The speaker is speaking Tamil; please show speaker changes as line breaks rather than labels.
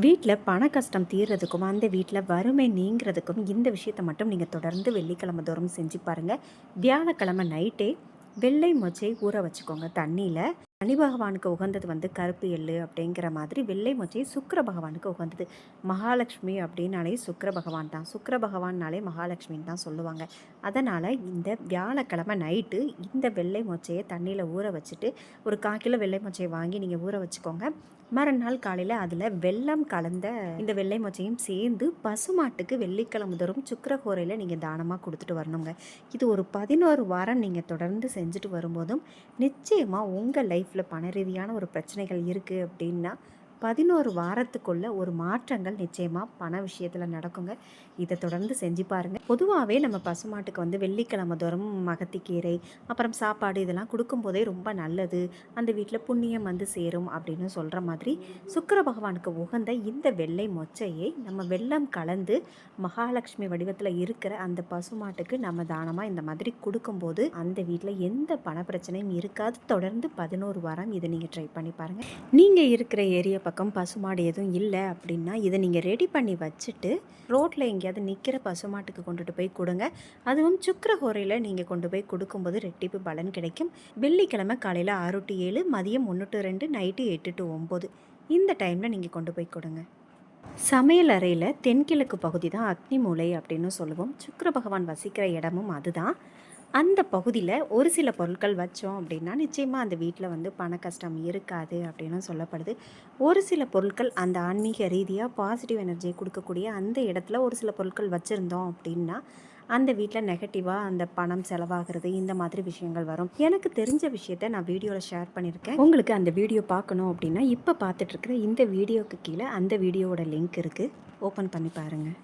வீட்டில் பண கஷ்டம் தீர்றதுக்கும் அந்த வீட்டில் வறுமை நீங்கிறதுக்கும் இந்த விஷயத்தை மட்டும் நீங்கள் தொடர்ந்து வெள்ளிக்கிழமை தோறும் செஞ்சு பாருங்கள். வியாழக்கிழமை நைட்டே வெள்ளை மொச்சை ஊற வச்சுக்கோங்க தண்ணியில். சனி பகவானுக்கு உகந்தது வந்து கருப்பு எள்ளு அப்படிங்கிற மாதிரி வெள்ளை மொச்சை சுக்கிர பகவானுக்கு உகந்தது. மகாலட்சுமி அப்படின்னாலே சுக்கிர பகவான் தான். சுக்கிர பகவான்னாலே மகாலட்சுமின்னு தான் சொல்லுவாங்க. அதனால் இந்த வியாழக்கிழமை நைட்டு இந்த வெள்ளை மொச்சையை தண்ணியில் ஊற வச்சுட்டு ஒரு 1/4 கிலோ வெள்ளை மொச்சையை வாங்கி நீங்கள் ஊற வச்சுக்கோங்க. மறுநாள் காலையில் அதில் வெல்லம் கலந்த இந்த வெள்ளை மொச்சையும் சேர்ந்து பசுமாட்டுக்கு வெள்ளிக்கிழமை தோறும் சுக்கிரஹோரையில் நீங்கள் தானமாக கொடுத்துட்டு வரணுங்க. இது ஒரு 11 வாரம் நீங்கள் தொடர்ந்து செஞ்சுட்டு வரும்போதும் நிச்சயமாக உங்கள் லைஃப்பில் பண ரீதியான ஒரு பிரச்சனைகள் இருக்குது அப்படின்னா 11 வாரத்துக்குள்ள ஒரு மாற்றங்கள் நிச்சயமாக பண விஷயத்தில் நடக்குங்க. இதை தொடர்ந்து செஞ்சு பாருங்கள். பொதுவாகவே நம்ம பசுமாட்டுக்கு வந்து வெள்ளிக்கிழமை தோறும் மகத்திக்கீரை அப்புறம் சாப்பாடு இதெல்லாம் கொடுக்கும்போதே ரொம்ப நல்லது, அந்த வீட்டில் புண்ணியம் வந்து சேரும் அப்படின்னு சொல்கிற மாதிரி சுக்கிர பகவானுக்கு உகந்த இந்த வெள்ளை மொச்சையை நம்ம வெல்லம் கலந்து மகாலட்சுமி வடிவத்தில் இருக்கிற அந்த பசுமாட்டுக்கு நம்ம தானமாக இந்த மாதிரி கொடுக்கும்போது அந்த வீட்டில் எந்த பண பிரச்சனையும் இருக்காது. தொடர்ந்து 11 வாரம் இதை நீங்கள் ட்ரை பண்ணி பாருங்கள். நீங்கள் இருக்கிற ஏரியா பக்கம் பசுமாடு எதுவும் இல்லை அப்படின்னா இதை நீங்கள் ரெடி பண்ணி வச்சுட்டு ரோட்டில் எங்கேயாவது நிற்கிற பசுமாட்டுக்கு கொண்டுட்டு போய் கொடுங்க. அதுவும் சுக்கிரஹோரையில் நீங்கள் கொண்டு போய் கொடுக்கும்போது ரெட்டிப்பு பலன் கிடைக்கும். வெள்ளிக்கிழமை காலையில் 6 to 7, மதியம் 1 to 2, நைட்டு 8 to 9 இந்த டைமில் நீங்கள் கொண்டு போய் கொடுங்க. சமையல் அறையில் தென்கிழக்கு பகுதி தான் அக்னி மூலை அப்படின்னு சொல்லுவோம். சுக்கிர பகவான் வசிக்கிற இடமும் அதுதான். அந்த பகுதியில் ஒரு சில பொருட்கள் வச்சோம் அப்படின்னா நிச்சயமாக அந்த வீட்டில் வந்து பண கஷ்டம் இருக்காது அப்படின்னு சொல்லப்படுது. ஒரு சில பொருட்கள் அந்த ஆன்மீக ரீதியாக பாசிட்டிவ் எனர்ஜியை கொடுக்கக்கூடிய அந்த இடத்துல ஒரு சில பொருட்கள் வச்சுருந்தோம் அப்படின்னா அந்த வீட்டில் நெகட்டிவாக அந்த பணம் செலவாகிறது இந்த மாதிரி விஷயங்கள் வரும். எனக்கு தெரிஞ்ச விஷயத்த நான் வீடியோவில் ஷேர் பண்ணியிருக்கேன். உங்களுக்கு அந்த வீடியோ பார்க்கணும் அப்படின்னா இப்போ பார்த்துட்ருக்குற இந்த வீடியோவுக்கு கீழே அந்த வீடியோவோட லிங்க் இருக்குது, ஓப்பன் பண்ணி பாருங்கள்.